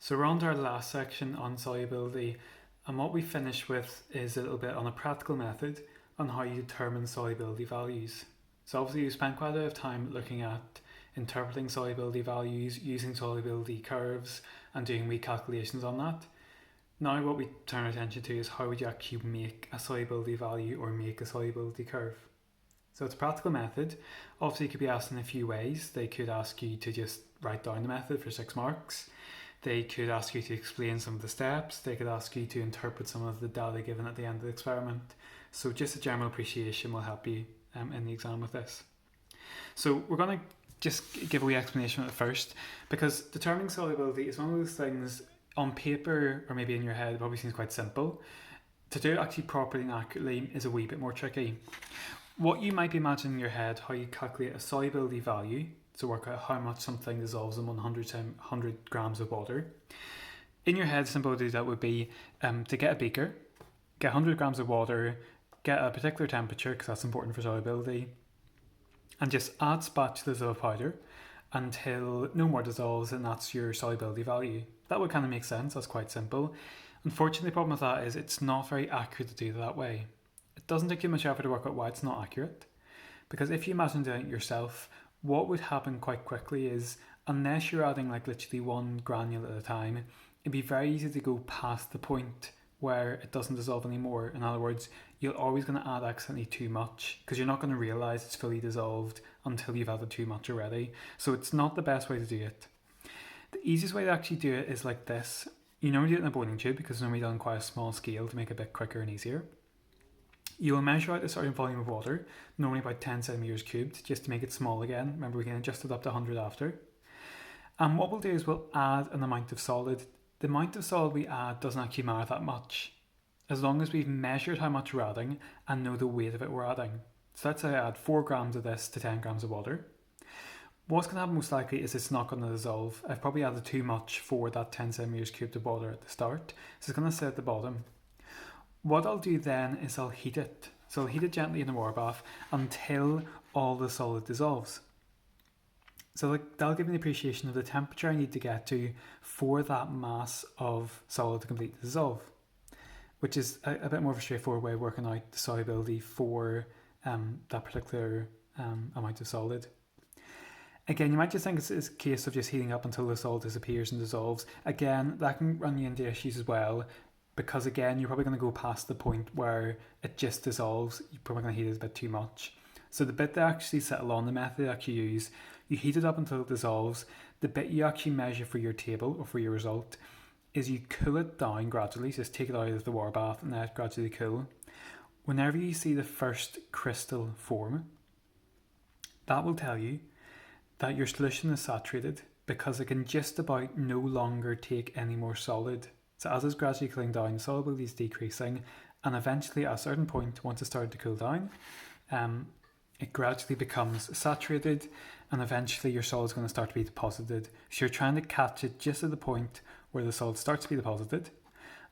So we're on to our last section on solubility, and what we finish with is a little bit on a practical method on how you determine solubility values. So obviously you spent quite a bit of time looking at interpreting solubility values, using solubility curves, and doing wee calculations on that. Now what we turn our attention to is how would you actually make a solubility value or make a solubility curve. So it's a practical method. Obviously it could be asked in a few ways. They could ask you to just write down the method for 6 marks. They could ask you to explain some of the steps. They could ask you to interpret some of the data given at the end of the experiment. So just a general appreciation will help you in the exam with this. So we're going to just give a wee explanation at first, because determining solubility is one of those things on paper or maybe in your head it probably seems quite simple. To do it actually properly and accurately is a wee bit more tricky. What you might be imagining in your head, how you calculate a solubility value to work out how much something dissolves in 100 grams of water. In your head, simple to do that would be to get a beaker, get 100 grams of water, get a particular temperature because that's important for solubility, and just add spatulas of powder until no more dissolves, and that's your solubility value. That would kind of make sense. That's quite simple. Unfortunately, the problem with that is it's not very accurate to do that way. It doesn't take too much effort to work out why it's not accurate, because if you imagine doing it yourself, what would happen quite quickly is, unless you're adding like literally one granule at a time, it'd be very easy to go past the point where it doesn't dissolve anymore. In other words, you're always going to add accidentally too much because you're not going to realize it's fully dissolved until you've added too much already. So it's not the best way to do it. The easiest way to actually do it is like this. You normally do it in a boiling tube because it's normally done on quite a small scale to make it a bit quicker and easier. You will measure out a certain volume of water, normally about 10 centimeters cubed, just to make it small again. Remember, we can adjust it up to 100 after. And what we'll do is we'll add an amount of solid. The amount of solid we add doesn't actually matter that much, as long as we've measured how much we're adding and know the weight of it we're adding. So let's say I add 4 grams of this to 10 grams of water. What's going to happen most likely is it's not going to dissolve. I've probably added too much for that 10 centimeters cubed of water at the start, so it's going to sit at the bottom. What I'll do then is I'll heat it. So I'll heat it gently in a water bath until all the solid dissolves. So that'll give me the appreciation of the temperature I need to get to for that mass of solid to completely dissolve, which is a bit more of a straightforward way of working out the solubility for that particular amount of solid. Again, you might just think it's a case of just heating up until the solid disappears and dissolves. Again, that can run you into issues as well, because again, you're probably going to go past the point where it just dissolves. You're probably going to heat it a bit too much. So the bit that actually settle on, the method you actually use, you heat it up until it dissolves. The bit you actually measure for your table or for your result is you cool it down gradually. So just take it out of the water bath and let it gradually cool. Whenever you see the first crystal form, that will tell you that your solution is saturated, because it can just about no longer take any more solid. So as it's gradually cooling down, the solubility is decreasing, and eventually at a certain point, once it started to cool down, it gradually becomes saturated, and eventually your solid is going to start to be deposited. So you're trying to catch it just at the point where the solid starts to be deposited,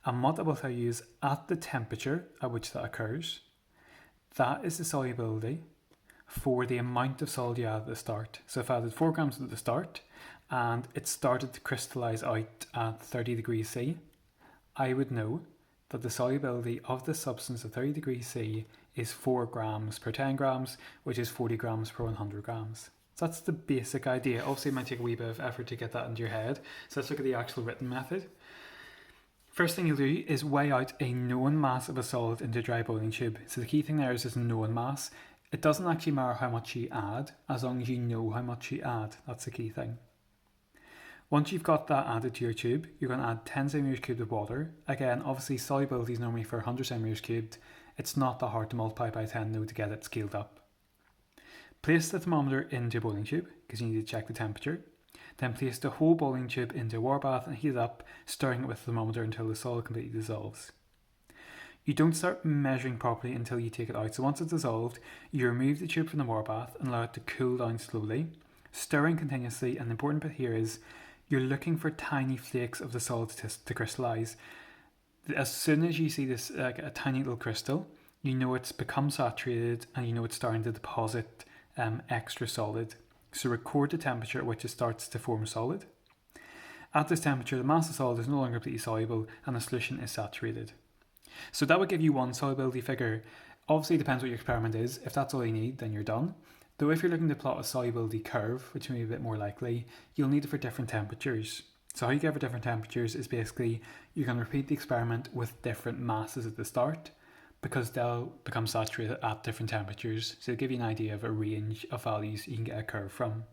and what I will tell you is at the temperature at which that occurs, that is the solubility for the amount of solid you add at the start. So if I added 4 grams at the start, and it started to crystallize out at 30 degrees C, I would know that the solubility of the substance at 30 degrees C is 4 grams per 10 grams, which is 40 grams per 100 grams. So that's the basic idea. Obviously, it might take a wee bit of effort to get that into your head. So let's look at the actual written method. First thing you'll do is weigh out a known mass of a solid into a dry boiling tube. So the key thing there is this known mass. It doesn't actually matter how much you add, as long as you know how much you add. That's the key thing. Once you've got that added to your tube, you're going to add 10 centimeters cubed of water. Again, obviously solubility is normally for 100 centimeters cubed. It's not that hard to multiply by 10 though to get it scaled up. Place the thermometer into a boiling tube because you need to check the temperature. Then place the whole boiling tube into a water bath and heat it up, stirring it with the thermometer until the solid completely dissolves. You don't start measuring properly until you take it out. So once it's dissolved, you remove the tube from the water bath and allow it to cool down slowly, stirring continuously. And the important bit here is you're looking for tiny flakes of the solid to crystallize. As soon as you see this, like a tiny little crystal, you know it's become saturated and you know it's starting to deposit extra solid. So record the temperature at which it starts to form solid. At this temperature, the mass of solid is no longer completely soluble and the solution is saturated. So that would give you one solubility figure. Obviously, it depends what your experiment is. If that's all you need, then you're done. Though if you're looking to plot a solubility curve, which may be a bit more likely, you'll need it for different temperatures. So how you get for different temperatures is basically you're going to repeat the experiment with different masses at the start, because they'll become saturated at different temperatures. So it'll give you an idea of a range of values you can get a curve from.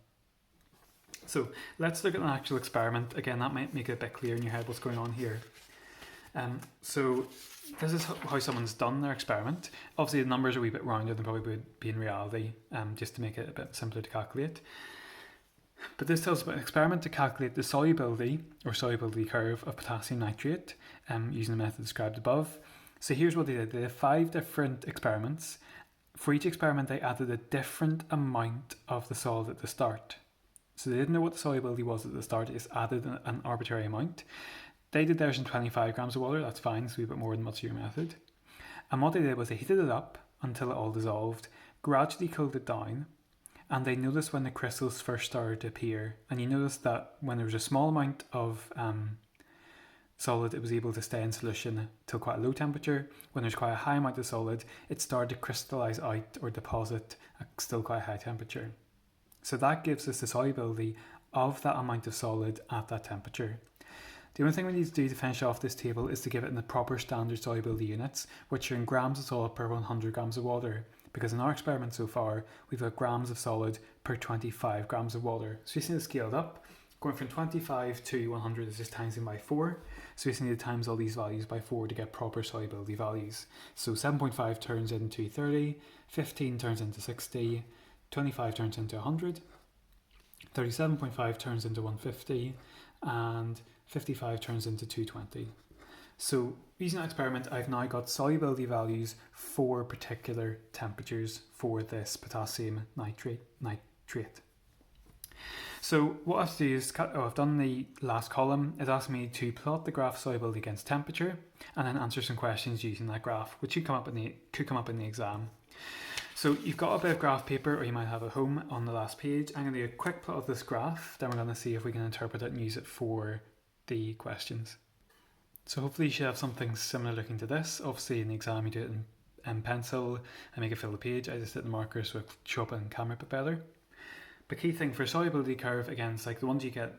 So let's look at an actual experiment. Again, that might make it a bit clearer in your head what's going on here. So this is how someone's done their experiment. Obviously the numbers are a wee bit rounded than probably would be in reality, just to make it a bit simpler to calculate. But this tells us about an experiment to calculate the solubility or solubility curve of potassium nitrate using the method described above. So here's what they did. They did 5 different experiments. For each experiment they added a different amount of the solid at the start. So they didn't know what the solubility was at the start, they just added an arbitrary amount. They did theirs in 25 grams of water, that's fine, so a bit more than what's your method. And what they did was they heated it up until it all dissolved, gradually cooled it down, and they noticed when the crystals first started to appear. And you notice that when there was a small amount of solid, it was able to stay in solution till quite a low temperature. When there's quite a high amount of solid, it started to crystallize out or deposit at still quite a high temperature. So that gives us the solubility of that amount of solid at that temperature. The only thing we need to do to finish off this table is to give it in the proper standard solubility units, which are in grams of solid per 100 grams of water. Because in our experiment so far, we've got grams of solid per 25 grams of water. So we just need to scale it up. Going from 25 to 100 is just timesing by 4. So we just need to times all these values by 4 to get proper solubility values. So 7.5 turns into 30, 15 turns into 60, 25 turns into 100, 37.5 turns into 150, and 55 turns into 220. So using that experiment, I've now got solubility values for particular temperatures for this potassium nitrate. So what I have to do is, I've done the last column. It asks me to plot the graph solubility against temperature and then answer some questions using that graph, which could come up in the exam. So you've got a bit of graph paper, or you might have at home on the last page. I'm going to do a quick plot of this graph, then we're going to see if we can interpret it and use it for the questions. So hopefully you should have something similar looking to this. Obviously in the exam you do it in pencil and make it fill the page. I just did the marker so it would show up on camera a bit better. The key thing for solubility curve, again, it's like the ones you get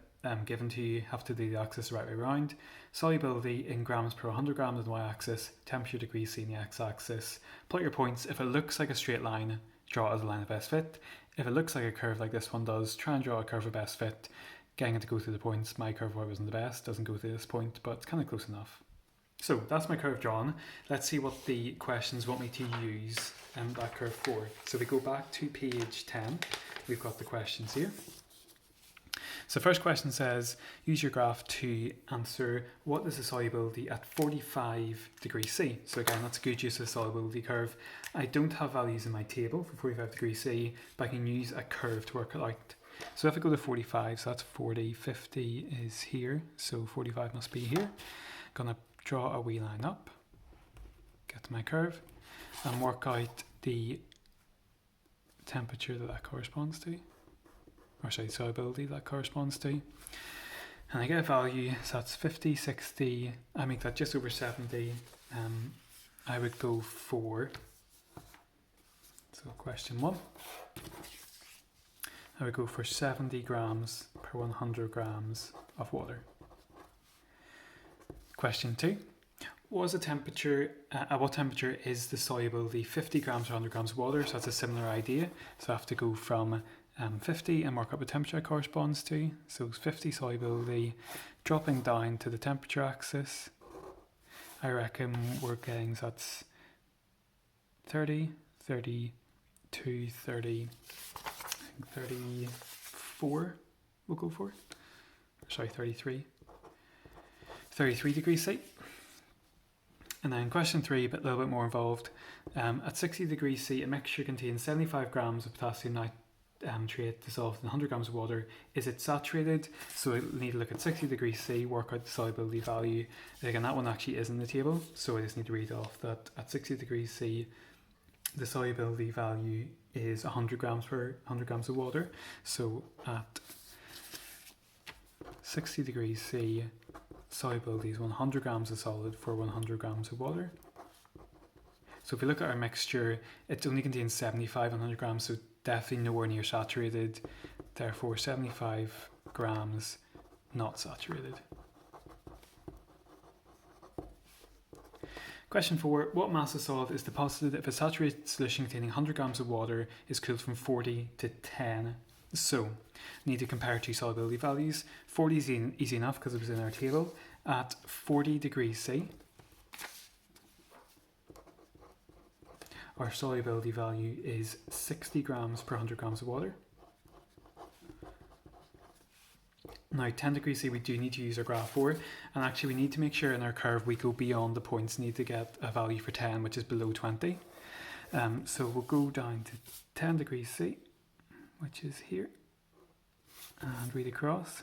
given to you, have to do the axis the right way around. Solubility in grams per 100 grams on the y-axis, temperature degrees C in the x-axis. Plot your points. If it looks like a straight line, draw it as a line of best fit. If it looks like a curve like this one does, try and draw a curve of best fit. Getting it to go through the points. My curve wasn't the best, doesn't go through this point, but it's kind of close enough. So that's my curve drawn. Let's see what the questions want me to use that curve for. So we go back to page 10. We've got the questions here. So first question says, use your graph to answer what is the solubility at 45 degrees C. So again, that's a good use of the solubility curve. I don't have values in my table for 45 degrees C, but I can use a curve to work it out. So if I go to 45, so that's 40, 50 is here, so 45 must be here. I'm going to draw a wee line up, get to my curve, and work out the temperature that corresponds to, or sorry, solubility that corresponds to. And I get a value, so that's 50, 60, I make that just over 70. I would go for, so question 1. I would go for 70 grams per 100 grams of water. Question 2. What is the temperature, at what temperature is the solubility 50 grams per 100 grams of water? So that's a similar idea. So I have to go from 50 and work up the temperature it corresponds to. So 50 solubility, dropping down to the temperature axis. I reckon we're getting, so that's 30, 32, 30, 34 we'll go for. Sorry, 33. 33 degrees C. And then question 3, but a little bit more involved. At 60 degrees C, a mixture contains 75 grams of potassium nitrate dissolved in 100 grams of water. Is it saturated? So we need to look at 60 degrees C, work out the solubility value. Again, that one actually is in the table, so I just need to read off that at 60 degrees C, the solubility value is 100 grams per 100 grams of water. So at 60 degrees C, solubility is 100 grams of solid for 100 grams of water. So if we look at our mixture, it only contains 75 and 100 grams, so definitely nowhere near saturated. Therefore, 75 grams not saturated. Question 4. What mass of solid is deposited if a saturated solution containing 100 grams of water is cooled from 40 to 10? So, need to compare two solubility values. 40 is easy enough because it was in our table. At 40 degrees C, our solubility value is 60 grams per 100 grams of water. Now 10 degrees C we do need to use our graph for, and actually we need to make sure in our curve we go beyond the points, need to get a value for 10 which is below 20. So we'll go down to 10 degrees C, which is here, and read across.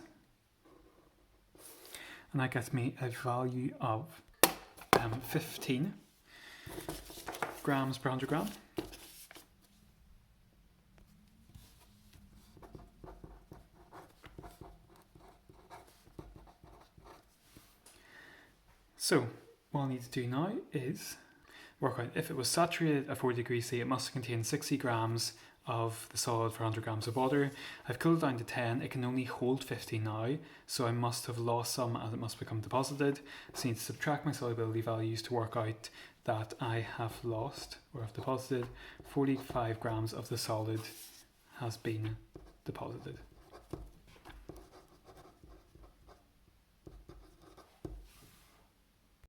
And that gets me a value of 15 grams per 100 gram. So what I'll need to do now is work out if it was saturated at 40 degrees C, it must contain 60 grams of the solid for 100 grams of water. I've cooled it down to 10, it can only hold 15 now, so I must have lost some as it must become deposited. So I need to subtract my solubility values to work out that I have lost, or have deposited, 45 grams of the solid has been deposited.